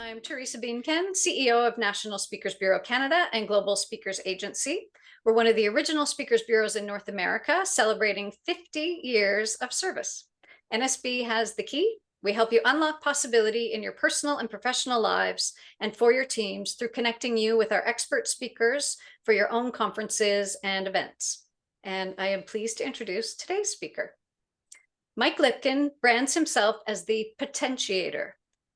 I'm Teresa Beanken, CEO of National Speakers Bureau Canada and Global Speakers Agency. We're one of the original speakers bureaus in North America, celebrating 50 years of service. NSB has the key. We help you unlock possibility in your personal and professional lives and for your teams through connecting you with our expert speakers for your own conferences and events. And I am pleased to introduce today's speaker. Mike Lipkin brands himself as the Potentiator,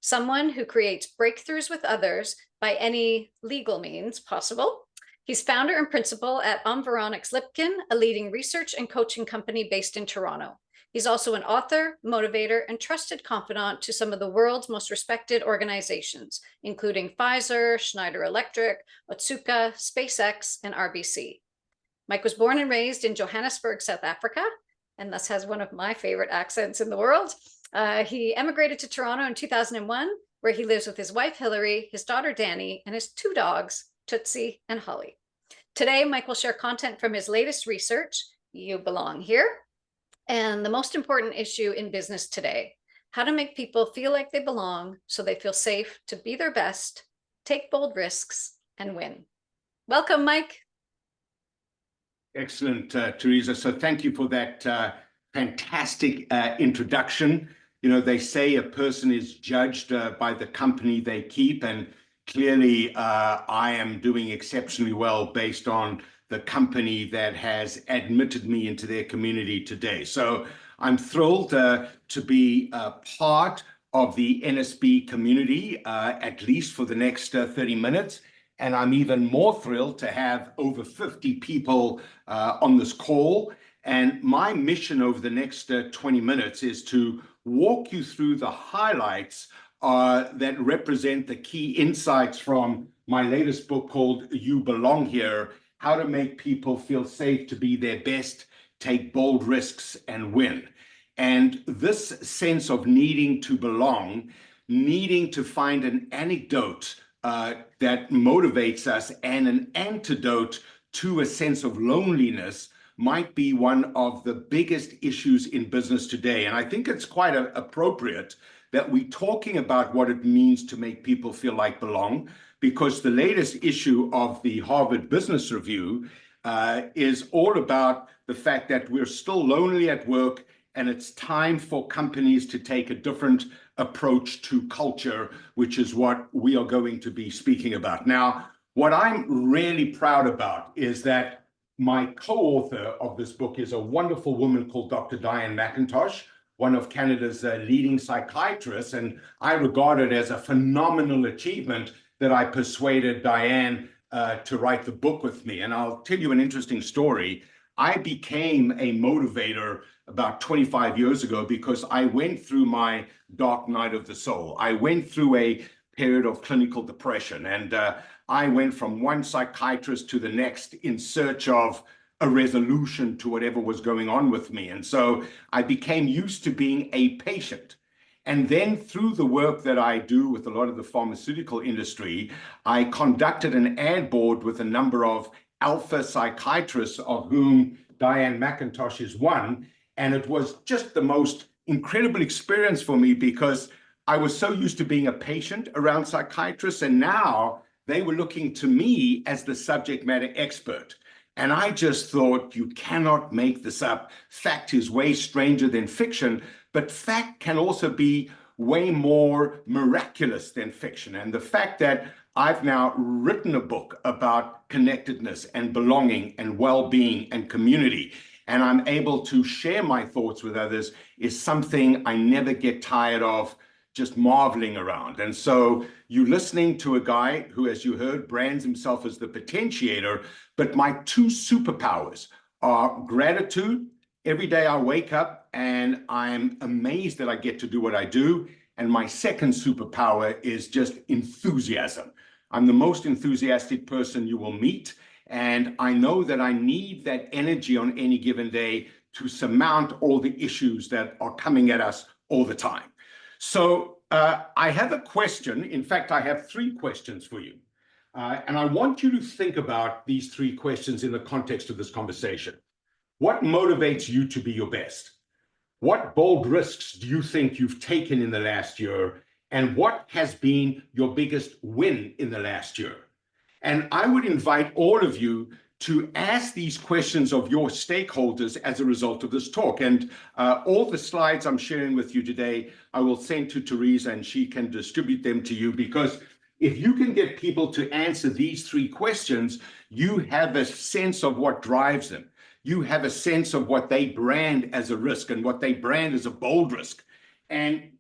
someone who creates breakthroughs with others by any legal means possible. He's founder and principal at Enriching Lipkin, a leading research and coaching company based in Toronto. He's also an author, motivator, and trusted confidant to some of the world's most respected organizations, including Pfizer, Schneider Electric, Otsuka, Spacex, and RBC. Mike was born and raised in Johannesburg, South Africa, and thus has one of my favorite accents in the world. He emigrated to Toronto in 2001, where he lives with his wife, Hillary, his daughter, Danny, and his two dogs, Tootsie and Holly. Today, Mike will share content from his latest research, You Belong Here, and the most important issue in business today, how to make people feel like they belong so they feel safe to be their best, take bold risks, and win. Welcome, Mike. Excellent, Teresa. So thank you for that fantastic introduction. You know, they say a person is judged by the company they keep, and clearly I am doing exceptionally well based on the company that has admitted me into their community today. So I'm thrilled to be part of the NSB community, at least for the next 30 minutes. And I'm even more thrilled to have over 50 people on this call. And my mission over the next 20 minutes is to walk you through the highlights that represent the key insights from my latest book called You Belong Here, How to Make People Feel Safe to Be Their Best, Take Bold Risks, and Win. And this sense of needing to belong, needing to find an anecdote that motivates us and an antidote to a sense of loneliness might be one of the biggest issues in business today. And I think it's quite appropriate that we're talking about what it means to make people feel like belong, because the latest issue of the Harvard Business Review is all about the fact that we're still lonely at work, and it's time for companies to take a different approach to culture, which is what we are going to be speaking about. Now, what I'm really proud about is that my co-author of this book is a wonderful woman called Dr. Diane McIntosh, one of Canada's leading psychiatrists, and I regard it as a phenomenal achievement that I persuaded Diane to write the book with me. And I'll tell you an interesting story. I became a motivator about 25 years ago because I went through my dark night of the soul. I went through a period of clinical depression, and I went from one psychiatrist to the next in search of a resolution to whatever was going on with me. And so I became used to being a patient. And then through the work that I do with a lot of the pharmaceutical industry, I conducted an ad board with a number of alpha psychiatrists, of whom Diane McIntosh is one. And it was just the most incredible experience for me because I was so used to being a patient around psychiatrists, and now they were looking to me as the subject matter expert. And I just thought, you cannot make this up. Fact is way stranger than fiction, but fact can also be way more miraculous than fiction. And the fact that I've now written a book about connectedness and belonging and well-being and community, and I'm able to share my thoughts with others, is something I never get tired of just marveling around. And so you're listening to a guy who, as you heard, brands himself as the Potentiator, but my two superpowers are gratitude. Every day I wake up and I'm amazed that I get to do what I do. And my second superpower is just enthusiasm. I'm the most enthusiastic person you will meet. And I know that I need that energy on any given day to surmount all the issues that are coming at us all the time. So I have a question. In fact, I have three questions for you. And I want you to think about these three questions in the context of this conversation. What motivates you to be your best? What bold risks do you think you've taken in the last year? And what has been your biggest win in the last year? And I would invite all of you to ask these questions of your stakeholders as a result of this talk. And all the slides I'm sharing with you today, I will send to Teresa and she can distribute them to you, because if you can get people to answer these three questions, you have a sense of what drives them. You have a sense of what they brand as a risk and what they brand as a bold risk. And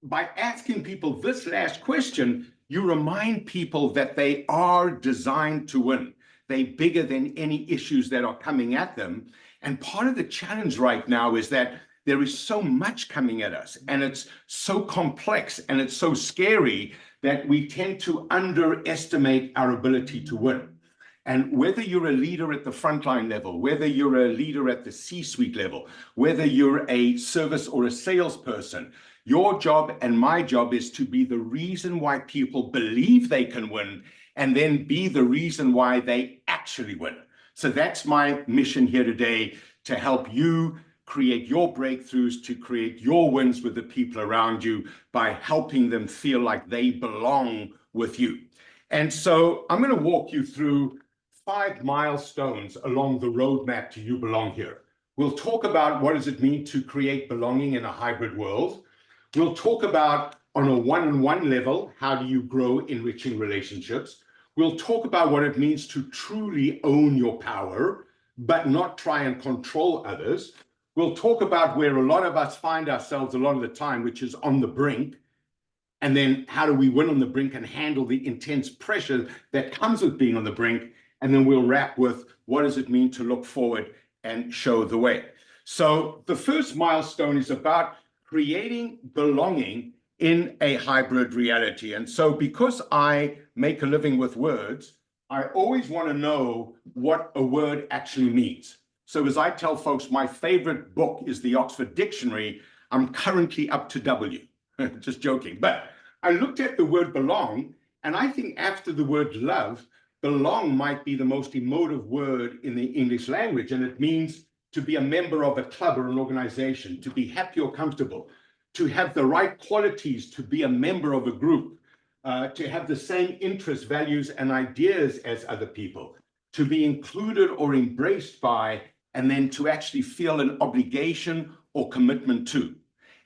by asking people this last question, you remind people that they are designed to win. They're bigger than any issues that are coming at them. And part of the challenge right now is that there is so much coming at us, and it's so complex and it's so scary that we tend to underestimate our ability to win. And whether you're a leader at the frontline level, whether you're a leader at the C-suite level, whether you're a service or a salesperson, your job and my job is to be the reason why people believe they can win, and then be the reason why they actually win. So that's my mission here today, to help you create your breakthroughs, to create your wins with the people around you by helping them feel like they belong with you. And so I'm going to walk you through 5 milestones along the roadmap to You Belong Here. We'll talk about what does it mean to create belonging in a hybrid world. We'll talk about, on a one-on-one level, how do you grow enriching relationships. We'll talk about what it means to truly own your power, but not try and control others. We'll talk about where a lot of us find ourselves a lot of the time, which is on the brink. And then how do we win on the brink and handle the intense pressure that comes with being on the brink? And then we'll wrap with what does it mean to look forward and show the way. So the first milestone is about creating belonging in a hybrid reality. And so because I make a living with words, I always want to know what a word actually means. So as I tell folks, my favorite book is the Oxford Dictionary. I'm currently up to W, just joking. But I looked at the word belong, and I think after the word love, belong might be the most emotive word in the English language. And it means to be a member of a club or an organization, to be happy or comfortable, to have the right qualities, to be a member of a group, to have the same interests, values, and ideas as other people, to be included or embraced by, and then to actually feel an obligation or commitment to.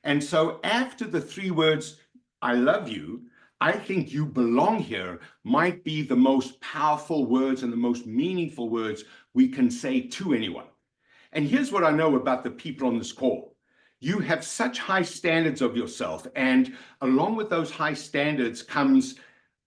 And so after the 3 words, I love you, I think you belong here might be the most powerful words and the most meaningful words we can say to anyone. And here's what I know about the people on this call. You have such high standards of yourself, and along with those high standards comes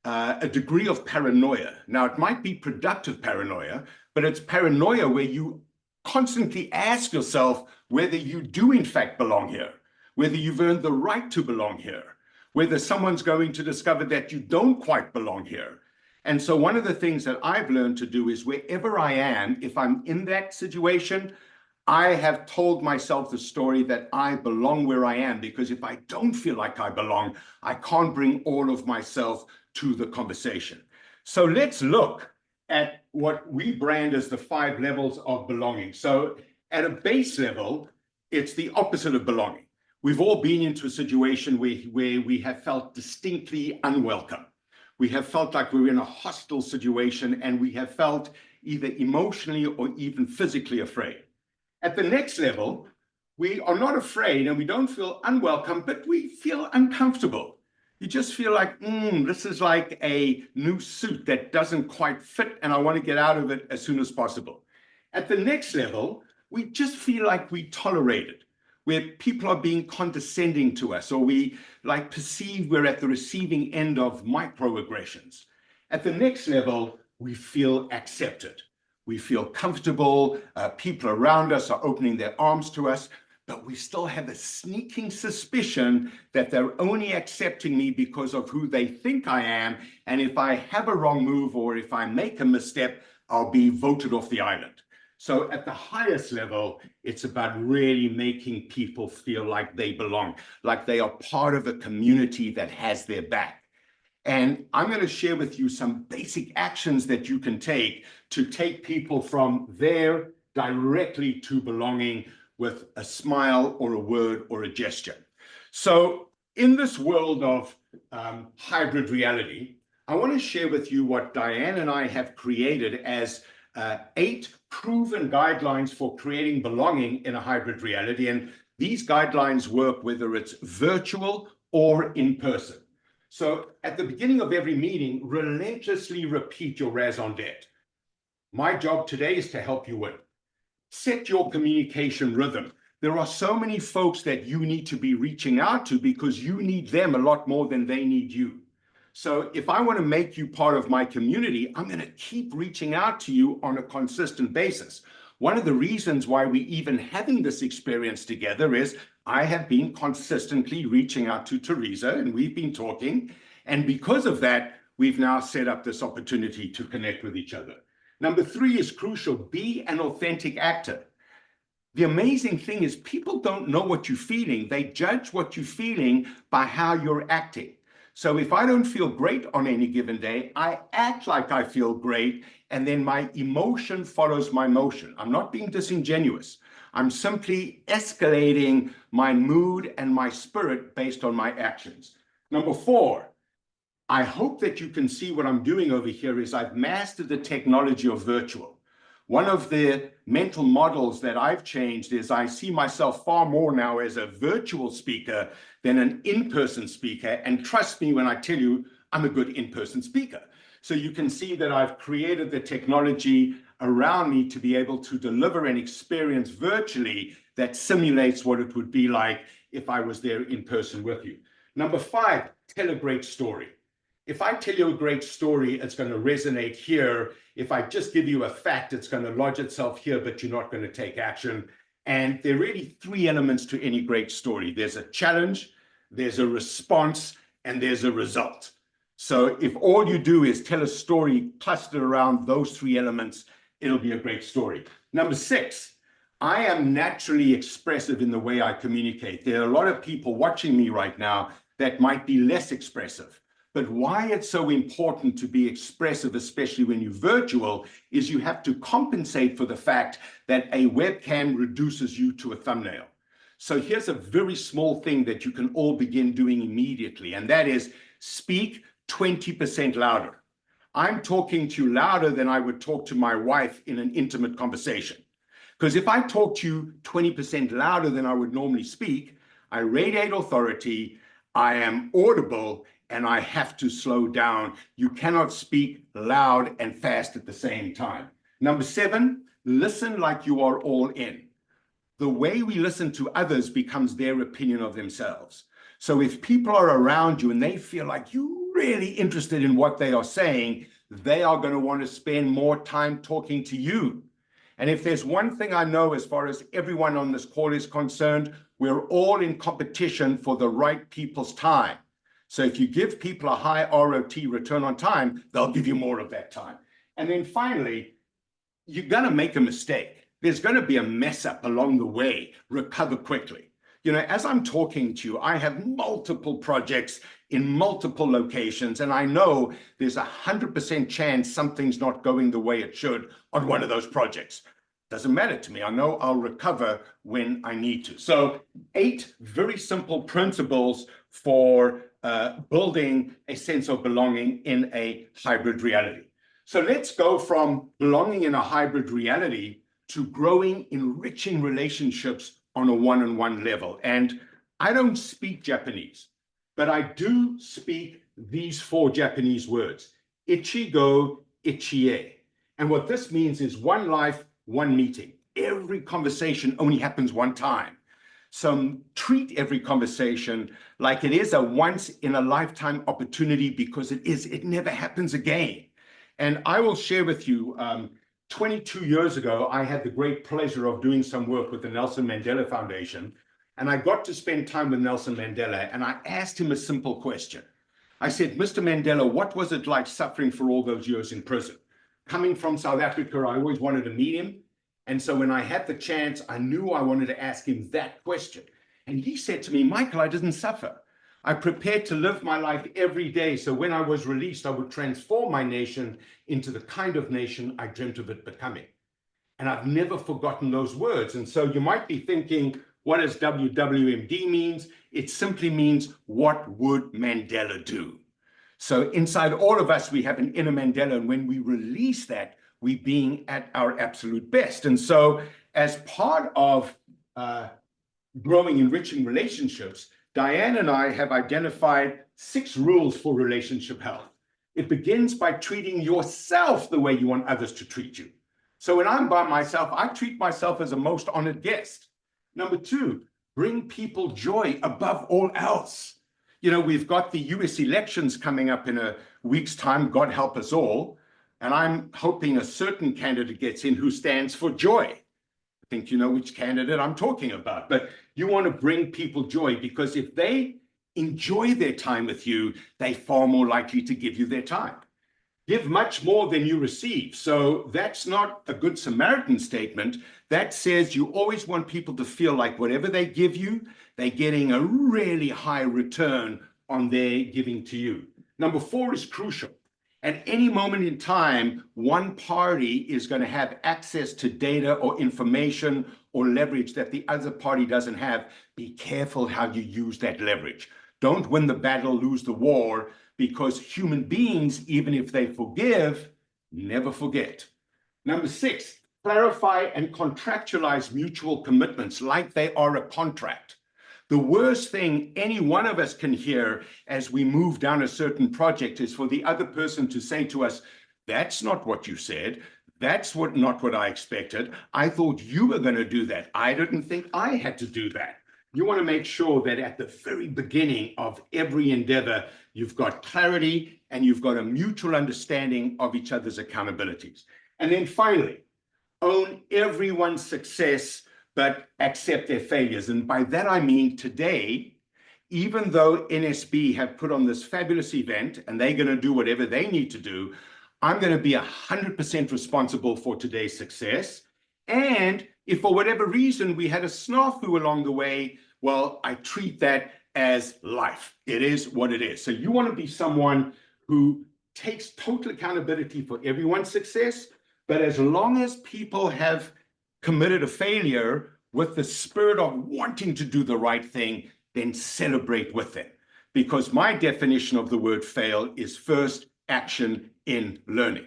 a degree of paranoia. Now, it might be productive paranoia, but it's paranoia where you constantly ask yourself whether you do in fact belong here, whether you've earned the right to belong here, whether someone's going to discover that you don't quite belong here. And so one of the things that I've learned to do is wherever I am, if I'm in that situation, I have told myself the story that I belong where I am, because if I don't feel like I belong, I can't bring all of myself to the conversation. So let's look at what we brand as the 5 levels of belonging. So at a base level, it's the opposite of belonging. We've all been into a situation where we have felt distinctly unwelcome. We have felt like we're in a hostile situation, and we have felt either emotionally or even physically afraid. At the next level, we are not afraid and we don't feel unwelcome, but we feel uncomfortable. You just feel like, this is like a new suit that doesn't quite fit, and I want to get out of it as soon as possible. At the next level, we just feel like we tolerate it, where people are being condescending to us, or we like perceive we're at the receiving end of microaggressions. At the next level, we feel accepted. We feel comfortable, people around us are opening their arms to us, but we still have a sneaking suspicion that they're only accepting me because of who they think I am, and if I have a wrong move or if I make a misstep, I'll be voted off the island. So at the highest level, it's about really making people feel like they belong, like they are part of a community that has their back. And I'm going to share with you some basic actions that you can take to take people from there directly to belonging with a smile or a word or a gesture. So in this world of hybrid reality, I want to share with you what Diane and I have created as 8 proven guidelines for creating belonging in a hybrid reality. And these guidelines work whether it's virtual or in person. So at the beginning of every meeting, relentlessly repeat your raison d'etre. My job today is to help you win. Set your communication rhythm. There are so many folks that you need to be reaching out to because you need them a lot more than they need you. So if I want to make you part of my community, I'm going to keep reaching out to you on a consistent basis. One of the reasons why we even having this experience together is I have been consistently reaching out to Teresa and we've been talking. And because of that, we've now set up this opportunity to connect with each other. Number 3 is crucial. Be an authentic actor. The amazing thing is people don't know what you're feeling. They judge what you're feeling by how you're acting. So if I don't feel great on any given day, I act like I feel great, and then my emotion follows my motion. I'm not being disingenuous. I'm simply escalating my mood and my spirit based on my actions. Number 4, I hope that you can see what I'm doing over here is I've mastered the technology of virtual. One of the mental models that I've changed is I see myself far more now as a virtual speaker than an in-person speaker. And trust me when I tell you, I'm a good in-person speaker. So you can see that I've created the technology around me to be able to deliver an experience virtually that simulates what it would be like if I was there in person with you. Number 5, tell a great story. If I tell you a great story, it's going to resonate here. If I just give you a fact, it's going to lodge itself here, but you're not going to take action. And there are really 3 elements to any great story. There's a challenge, there's a response, and there's a result. So if all you do is tell a story clustered around those 3 elements, it'll be a great story. Number 6, I am naturally expressive in the way I communicate. There are a lot of people watching me right now that might be less expressive. But why it's so important to be expressive, especially when you're virtual, is you have to compensate for the fact that a webcam reduces you to a thumbnail. So here's a very small thing that you can all begin doing immediately, and that is speak 20% louder. I'm talking to you louder than I would talk to my wife in an intimate conversation. Because if I talk to you 20% louder than I would normally speak, I radiate authority, I am audible, and I have to slow down. You cannot speak loud and fast at the same time. Number 7, listen like you are all in. The way we listen to others becomes their opinion of themselves. So if people are around you and they feel like you're really interested in what they are saying, they are going to want to spend more time talking to you. And if there's one thing I know as far as everyone on this call is concerned, we're all in competition for the right people's time. So if you give people a high ROT, return on time, they'll give you more of that time. And then finally, you're going to make a mistake. There's going to be a mess up along the way. Recover quickly. You know, as I'm talking to you, I have multiple projects in multiple locations, and I know there's 100% chance something's not going the way it should on one of those projects. Doesn't matter to me. I know I'll recover when I need to. So 8 very simple principles for building a sense of belonging in a hybrid reality. So let's go from belonging in a hybrid reality to growing, enriching relationships on a one-on-one level. And I don't speak Japanese, but I do speak these 4 Japanese words: ichigo, ichie. And what this means is one life, one meeting. Every conversation only happens one time. So treat every conversation like it is a once in a lifetime opportunity, because it never happens again. And I will share with you, 22 years ago, I had the great pleasure of doing some work with the Nelson Mandela Foundation. And I got to spend time with Nelson Mandela, and I asked him a simple question. I said, Mr. Mandela, what was it like suffering for all those years in prison? Coming from South Africa, I always wanted to meet him. And so when I had the chance, I knew I wanted to ask him that question. And he said to me, Michael, I didn't suffer. I prepared to live my life every day. So when I was released, I would transform my nation into the kind of nation I dreamt of it becoming. And I've never forgotten those words. And so you might be thinking, What does WWMD means? It simply means, what would Mandela do? So inside all of us, we have an inner Mandela, and when we release that, we're being at our absolute best. And so as part of growing, enriching relationships, Diane and I have identified 6 rules for relationship health. It begins by treating yourself the way you want others to treat you. So when I'm by myself, I treat myself as a most honored guest. Number 2, bring people joy above all else. You know, we've got the US elections coming up in a week's time, God help us all. And I'm hoping a certain candidate gets in who stands for joy. I think you know which candidate I'm talking about. But you want to bring people joy, because if they enjoy their time with you, they're far more likely to give you their time. Give much more than you receive. So that's not a good Samaritan statement. That says you always want people to feel like whatever they give you, they're getting a really high return on their giving to you. Number 4 is crucial. At any moment in time, one party is going to have access to data or information or leverage that the other party doesn't have. Be careful how you use that leverage. Don't win the battle, lose the war, because human beings, even if they forgive, never forget. Number 6, clarify and contractualize mutual commitments like they are a contract. The worst thing any one of us can hear as we move down a certain project is for the other person to say to us, that's not what you said. That's not what I expected. I thought you were going to do that. I didn't think I had to do that. You want to make sure that at the very beginning of every endeavor, you've got clarity and you've got a mutual understanding of each other's accountabilities. And then finally, own everyone's success, but accept their failures. And by that, I mean today, even though NSB have put on this fabulous event and they're going to do whatever they need to do, I'm going to be 100% responsible for today's success. And if for whatever reason we had a snafu along the way, well, I treat that as life. It is what it is. So you want to be someone who takes total accountability for everyone's success, but as long as people have committed a failure with the spirit of wanting to do the right thing, then celebrate with them. Because my definition of the word fail is first action in learning.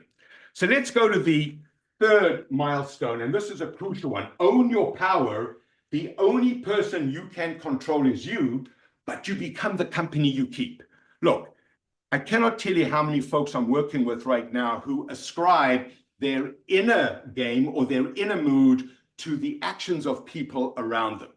So let's go to the 3rd milestone, and this is a crucial one. Own your power. The only person you can control is you, but you become the company you keep. Look, I cannot tell you how many folks I'm working with right now who ascribe their inner game or their inner mood to the actions of people around them.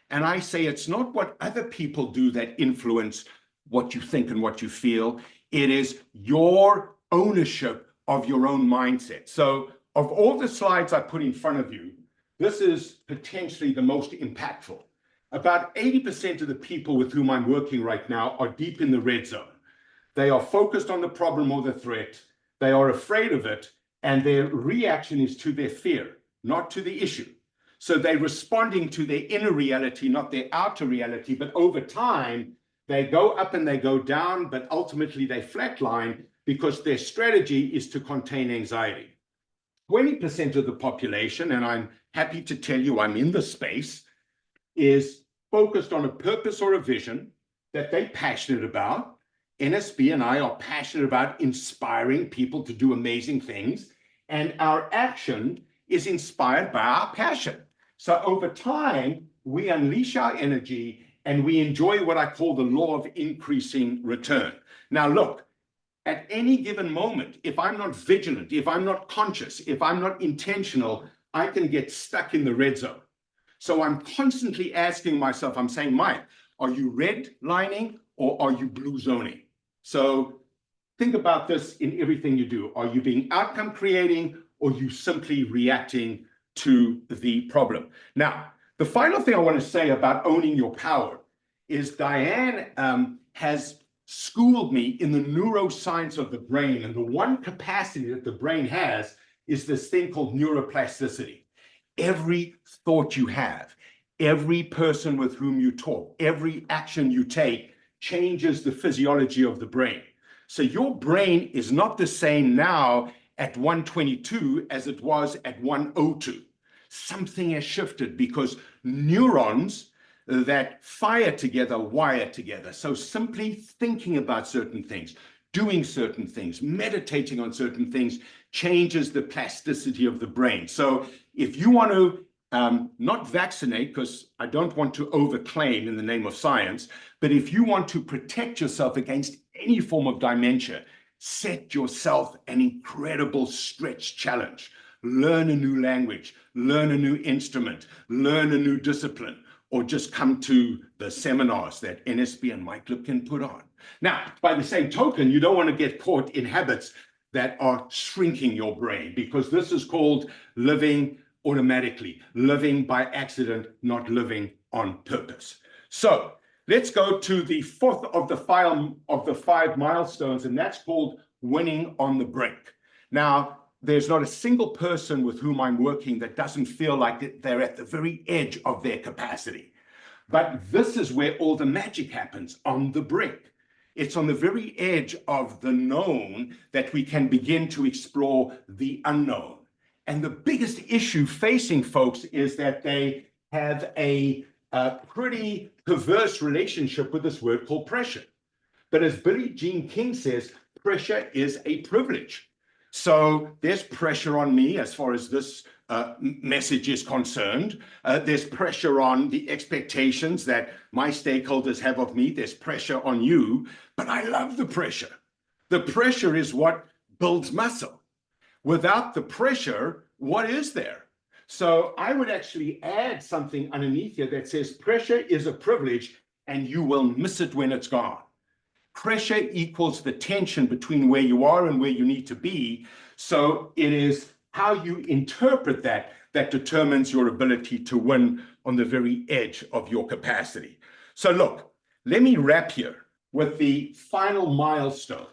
And I say it's not what other people do that influence what you think and what you feel. It is your ownership of your own mindset. So of all the slides I put in front of you, this is potentially the most impactful. About 80% of the people with whom I'm working right now are deep in the red zone. They are focused on the problem or the threat. They are afraid of it, and their reaction is to their fear, not to the issue. So they're responding to their inner reality, not their outer reality. But over time, they go up and they go down, but ultimately they flatline because their strategy is to contain anxiety. 20% of the population, and I'm happy to tell you I'm in the space, is focused on a purpose or a vision that they're passionate about. NSB and I are passionate about inspiring people to do amazing things, and our action is inspired by our passion. So over time, we unleash our energy and we enjoy what I call the law of increasing return. Now, look, at any given moment, if I'm not vigilant, if I'm not conscious, if I'm not intentional, I can get stuck in the red zone. So I'm constantly asking myself, I'm saying, Mike, are you redlining or are you blue zoning? So think about this in everything you do. Are you being outcome creating or are you simply reacting to the problem? Now, the final thing I want to say about owning your power is Diane has schooled me in the neuroscience of the brain. And the one capacity that the brain has is this thing called neuroplasticity. Every thought you have, every person with whom you talk, every action you take changes the physiology of the brain. So your brain is not the same now at 122 as it was at 102. something has shifted, because neurons that fire together wire together. So simply thinking about certain things, doing certain things, meditating on certain things changes the plasticity of the brain. So if you want to not vaccinate, because I don't want to overclaim in the name of science, but if you want to protect yourself against any form of dementia, set yourself an incredible stretch challenge. Learn a new language, learn a new instrument, learn a new discipline, or just come to the seminars that NSB and Mike Lipkin put on. Now, by the same token, you don't want to get caught in habits that are shrinking your brain, because this is called living automatically, living by accident, not living on purpose. So let's go to the fourth of the five milestones, and that's called winning on the brink. Now, there's not a single person with whom I'm working that doesn't feel like they're at the very edge of their capacity. But this is where all the magic happens, on the brink. It's on the very edge of the known that we can begin to explore the unknown. And the biggest issue facing folks is that they have a pretty perverse relationship with this word called pressure. But as Billie Jean King says, pressure is a privilege. So there's pressure on me as far as this message is concerned. There's pressure on the expectations that my stakeholders have of me. There's pressure on you, but I love the pressure. The pressure is what builds muscle. Without the pressure, what is there? So I would actually add something underneath here that says pressure is a privilege and you will miss it when it's gone. Pressure equals the tension between where you are and where you need to be. So it is how you interpret that that determines your ability to win on the very edge of your capacity. So look, let me wrap here with the final milestone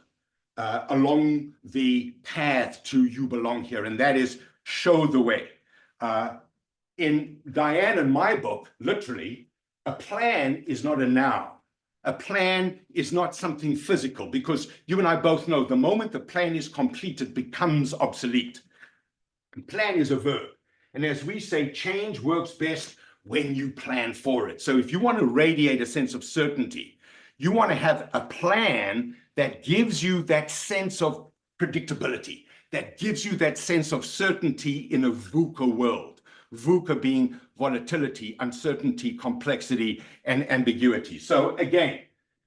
along the path to you belong here, and that is show the way. In Diane and my book, literally, a plan is not a noun. A plan is not something physical, because you and I both know the moment the plan is complete, it becomes obsolete. A plan is a verb. And as we say, change works best when you plan for it. So if you want to radiate a sense of certainty, you want to have a plan that gives you that sense of predictability, that gives you that sense of certainty in a VUCA world. VUCA being volatility, uncertainty, complexity, and ambiguity. So again,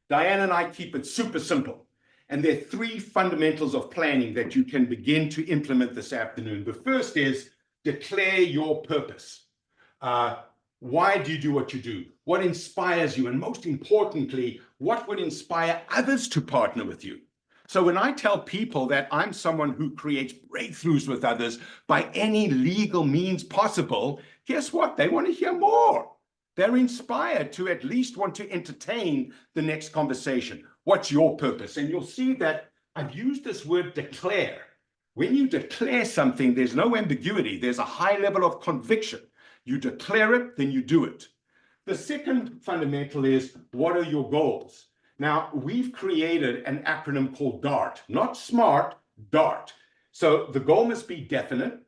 Diane and I keep it super simple. And there are three fundamentals of planning that you can begin to implement this afternoon. The first is declare your purpose. Why do you do what you do? What inspires you? And most importantly, what would inspire others to partner with you? So when I tell people that I'm someone who creates breakthroughs with others by any legal means possible, guess what? They want to hear more. They're inspired to at least want to entertain the next conversation. What's your purpose? And you'll see that I've used this word declare. When you declare something, there's no ambiguity. There's a high level of conviction. You declare it, then you do it. The second fundamental is, what are your goals? Now, we've created an acronym called DART, not SMART, DART. So the goal must be definite,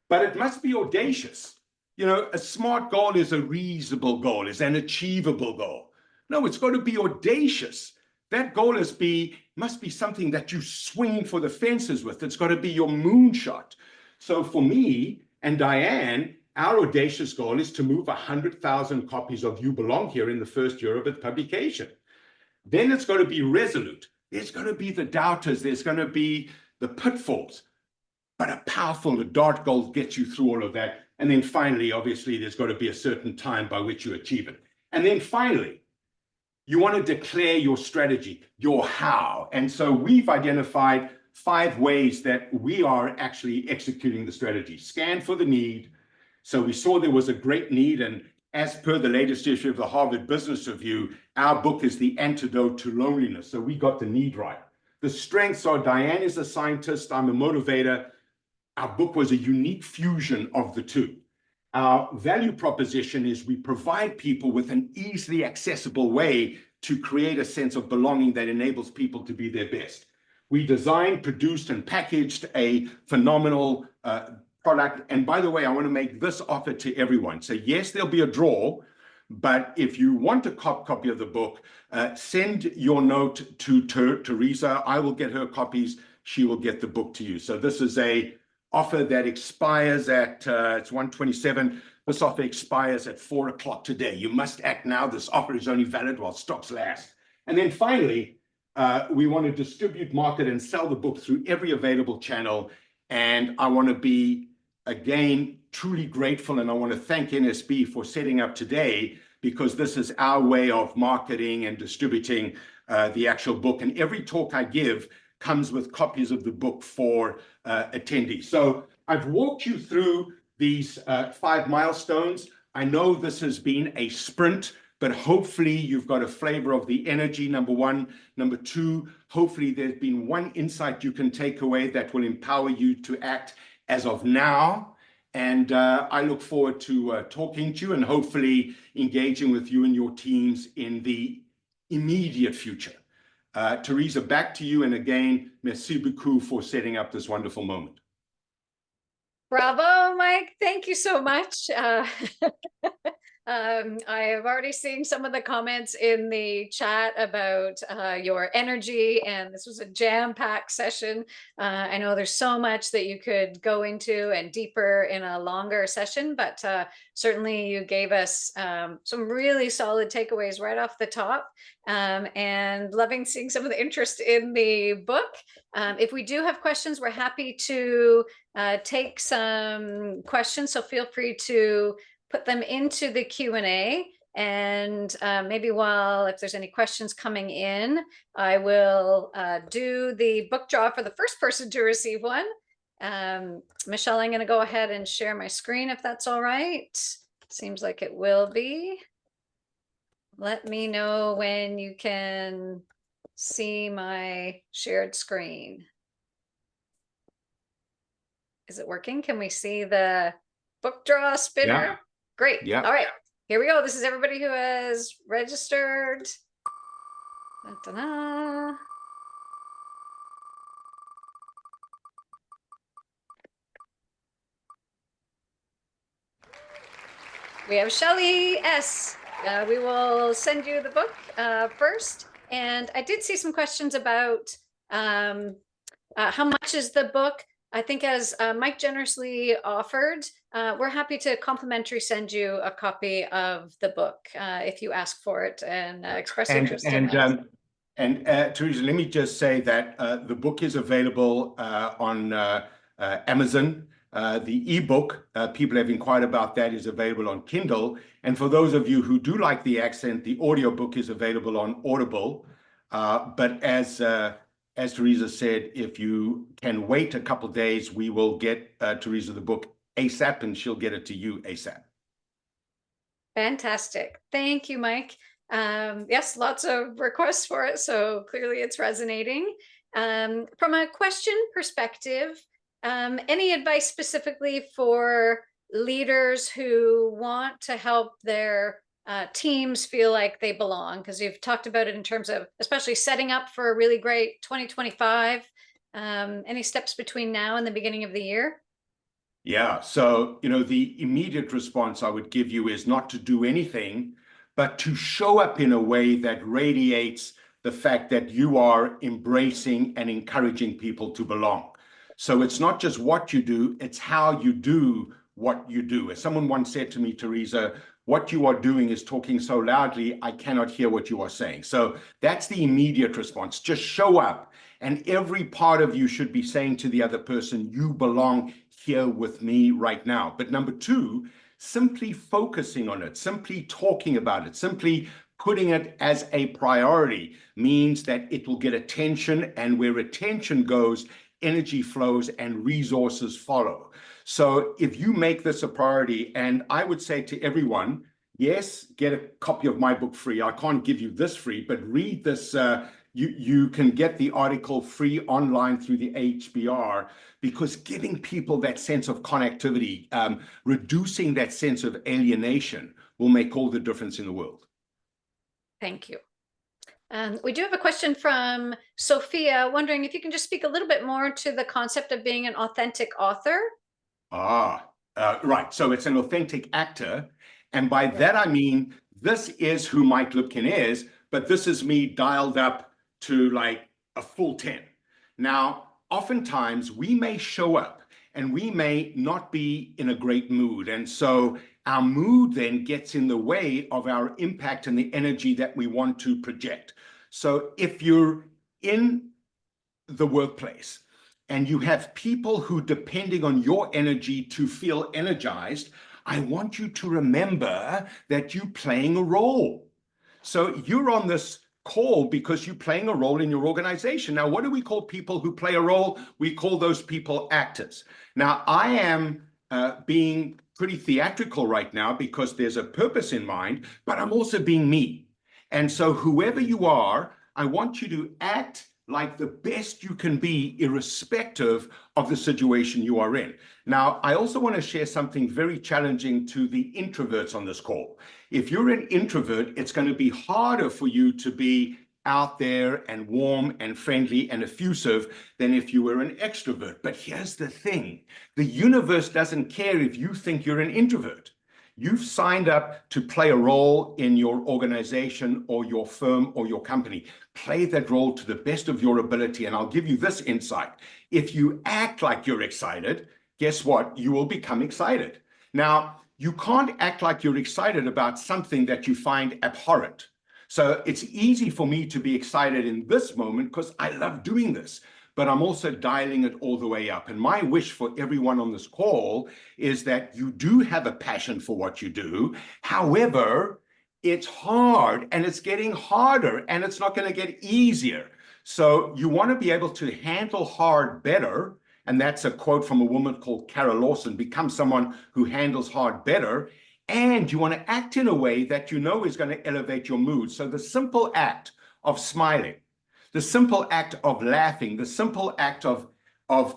but it must be audacious. You know, a SMART goal is a reasonable goal, is an achievable goal. No, it's got to be audacious. That goal must be something that you swing for the fences with. It's got to be your moonshot. So for me and Diane, our audacious goal is to move 100,000 copies of You Belong Here in the first year of its publication. Then it's going to be resolute. There's going to be the doubters. There's going to be the pitfalls. But a powerful DART goal gets you through all of that. And then finally, obviously, there's got to be a certain time by which you achieve it. And then finally, you want to declare your strategy, your how. And so we've identified 5 ways that we are actually executing the strategy. Scan for the need. So we saw there was a great need, and as per the latest issue of the Harvard Business Review, our book is the antidote to loneliness. So we got the need right. The strengths are Diane is a scientist, I'm a motivator. Our book was a unique fusion of the two. Our value proposition is we provide people with an easily accessible way to create a sense of belonging that enables people to be their best. We designed, produced, and packaged a phenomenal product. And by the way, I want to make this offer to everyone. So yes, there'll be a draw, but if you want a copy of the book, send your note to Teresa. I will get her copies. She will get the book to you. So this is a offer that expires at, it's 1:27. This offer expires at 4 o'clock today. You must act now. This offer is only valid while stocks last. And then finally, we want to distribute, market, and sell the book through every available channel. And I want to be, again, truly grateful. And I want to thank NSB for setting up today, because this is our way of marketing and distributing the actual book. And every talk I give comes with copies of the book for attendees. So I've walked you through these 5 milestones. I know this has been a sprint, but hopefully you've got a flavor of the energy, number one. Number two, hopefully there's been one insight you can take away that will empower you to act as of now. And I look forward to talking to you and hopefully engaging with you and your teams in the immediate future. Teresa, back to you. And again, merci beaucoup for setting up this wonderful moment. Bravo, Mike. Thank you so much. I have already seen some of the comments in the chat about your energy, and this was a jam-packed session. I know there's so much that you could go into and deeper in a longer session, but certainly you gave us some really solid takeaways right off the top, and loving seeing some of the interest in the book. If we do have questions, we're happy to take some questions, so feel free to put them into the Q&A, and maybe if there's any questions coming in, I will do the book draw for the first person to receive one. Michelle, I'm going to go ahead and share my screen if that's all right. Seems like it will be. Let me know when you can see my shared screen. Is it working? Can we see the book draw spinner? Yeah. Great. Yeah. All right, here we go. This is everybody who has registered. Da-da-da. We have Shelley S. We will send you the book first. And I did see some questions about how much is the book. I think as Mike generously offered, we're happy to complimentary send you a copy of the book if you ask for it and express interest in it. And Teresa, let me just say that the book is available on Amazon. The ebook, people have inquired about that, is available on Kindle. And for those of you who do like the accent, the audiobook is available on Audible. But as Teresa said, if you can wait a couple days, we will get Teresa the book ASAP, and she'll get it to you ASAP. Fantastic. Thank you, Mike. Yes, lots of requests for it, so clearly it's resonating. From a question perspective, any advice specifically for leaders who want to help their teams feel like they belong? Because you've talked about it in terms of especially setting up for a really great 2025. Any steps between now and the beginning of the year? Yeah, so, the immediate response I would give you is not to do anything, but to show up in a way that radiates the fact that you are embracing and encouraging people to belong. So it's not just what you do, it's how you do what you do. As someone once said to me, Teresa, what you are doing is talking so loudly, I cannot hear what you are saying. So that's the immediate response. Just show up. And every part of you should be saying to the other person, you belong here with me right now. But number two, simply focusing on it, simply talking about it, simply putting it as a priority means that it will get attention, and where attention goes, energy flows and resources follow. So if you make this a priority, and I would say to everyone, yes, get a copy of my book free. I can't give you this free, but read this. You can get the article free online through the HBR, because giving people that sense of connectivity, reducing that sense of alienation will make all the difference in the world. Thank you. We do have a question from Sophia, wondering if you can just speak a little bit more to the concept of being an authentic author. Right. So it's an authentic actor. And by that, I mean, this is who Mike Lipkin is, but this is me dialed up to like a full 10. Now, oftentimes we may show up and we may not be in a great mood. And so our mood then gets in the way of our impact and the energy that we want to project. So if you're in the workplace and you have people who depending on your energy to feel energized, I want you to remember that you're playing a role. So you're on this call because you're playing a role in your organization. Now, what do we call people who play a role? We call those people actors. Now, I am being pretty theatrical right now because there's a purpose in mind, but I'm also being me. And so whoever you are, I want you to act like the best you can be, irrespective of the situation you are in. Now, I also want to share something very challenging to the introverts on this call. If you're an introvert, it's going to be harder for you to be out there and warm and friendly and effusive than if you were an extrovert. But here's the thing. The universe doesn't care if you think you're an introvert. You've signed up to play a role in your organization or your firm or your company. Play that role to the best of your ability. And I'll give you this insight. If you act like you're excited, guess what? You will become excited. Now, you can't act like you're excited about something that you find abhorrent. So it's easy for me to be excited in this moment because I love doing this, but I'm also dialing it all the way up. And my wish for everyone on this call is that you do have a passion for what you do. However, it's hard and it's getting harder and it's not going to get easier. So you want to be able to handle hard better. And that's a quote from a woman called Carol Lawson, become someone who handles hard better. And you want to act in a way that you know is going to elevate your mood. So the simple act of smiling, the simple act of laughing, the simple act of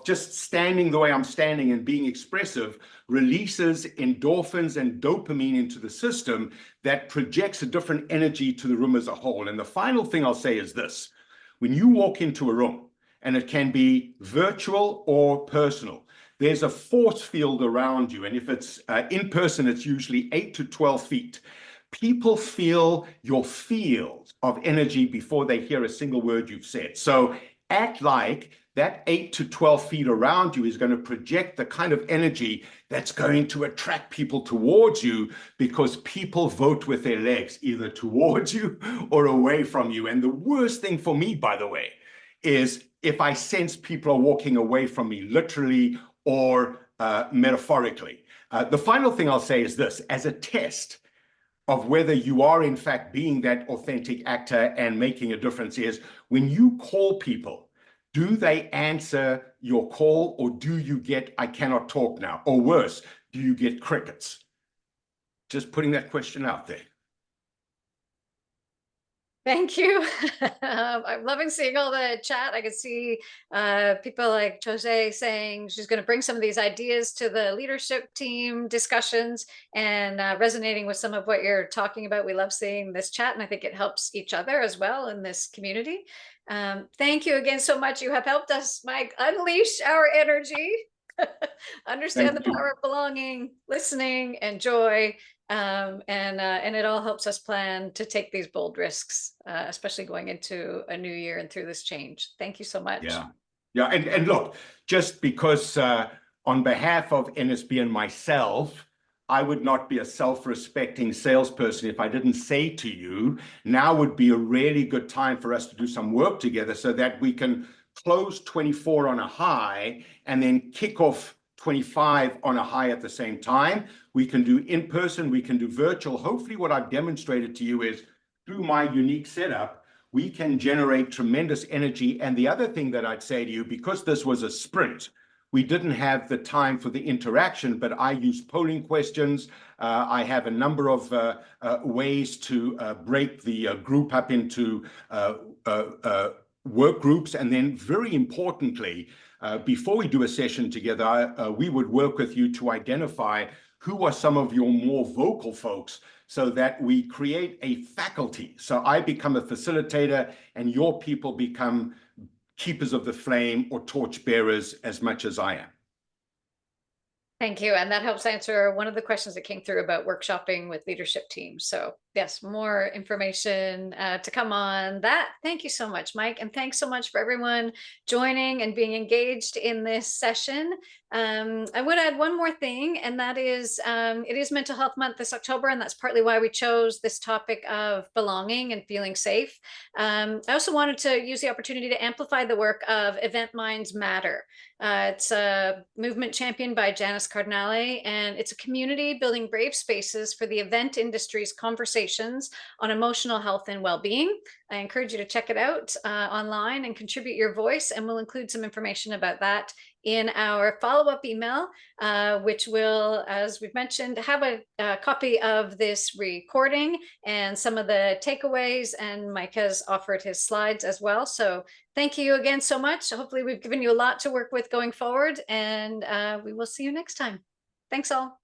just standing the way I'm standing and being expressive releases endorphins and dopamine into the system that projects a different energy to the room as a whole. And the final thing I'll say is this. When you walk into a room, and it can be virtual or personal, there's a force field around you. And if it's in person, it's usually 8 to 12 feet. People feel your field of energy before they hear a single word you've said. So act like that 8 to 12 feet around you is going to project the kind of energy that's going to attract people towards you, because people vote with their legs, either towards you or away from you. And the worst thing for me, by the way, is if I sense people are walking away from me, literally or metaphorically. The final thing I'll say is this, as a test of whether you are in fact being that authentic actor and making a difference, is when you call people, do they answer your call, or do you get, I cannot talk now? Or worse, do you get crickets? Just putting that question out there. Thank you. I'm loving seeing all the chat. I can see people like Jose saying she's going to bring some of these ideas to the leadership team discussions, and resonating with some of what you're talking about. We love seeing this chat, and I think it helps each other as well in this community. Thank you again so much. You have helped us, Mike, unleash our energy, understand the power of belonging, listening, and joy. And it all helps us plan to take these bold risks, especially going into a new year and through this change. Thank you so much. Yeah. And look, just because on behalf of NSB and myself, I would not be a self-respecting salesperson if I didn't say to you, now would be a really good time for us to do some work together so that we can close 24 on a high and then kick off 25 on a high at the same time. We can do in person, we can do virtual. Hopefully what I've demonstrated to you is through my unique setup, we can generate tremendous energy. And the other thing that I'd say to you, because this was a sprint, we didn't have the time for the interaction, but I used polling questions. I have a number of ways to break the group up into work groups. And then very importantly, before we do a session together, we would work with you to identify who are some of your more vocal folks so that we create a faculty. So I become a facilitator and your people become keepers of the flame or torch bearers as much as I am. Thank you. And that helps answer one of the questions that came through about workshopping with leadership teams. So yes, more information to come on that. Thank you so much, Mike. And thanks so much for everyone joining and being engaged in this session. I would add one more thing, and that is it is Mental Health Month this October, and that's partly why we chose this topic of belonging and feeling safe. I also wanted to use the opportunity to amplify the work of Event Minds Matter. It's a movement championed by Janice Cardinale, and it's a community building brave spaces for the event industry's conversations on emotional health and well-being. I encourage you to check it out online and contribute your voice, and we'll include some information about that in our follow-up email, which will, as we've mentioned, have a copy of this recording and some of the takeaways, and Mike has offered his slides as well. So thank you again so much. Hopefully we've given you a lot to work with going forward, and we will see you next time. Thanks all.